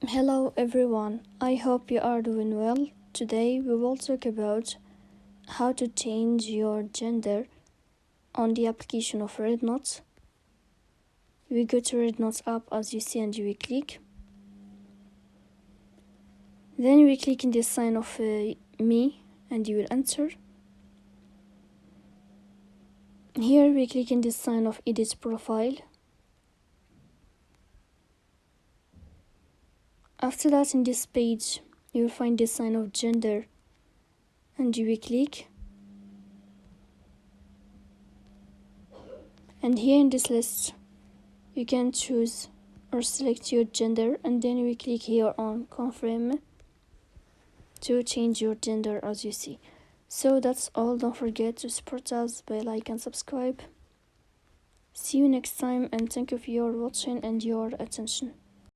Hello everyone, I hope you are doing well. Today we will talk about how to change your gender on the application of REDnote. We go to REDnote app as you see and you will click. Then we click in the sign of me and you will enter. Here we click in the sign of edit profile. After that, in this page you will find the sign of gender and you will click. And here in this list you can choose or select your gender, and then we click here on confirm to change your gender as you see. So that's all. Don't forget to support us by like and subscribe. See you next time, and thank you for your watching and your attention.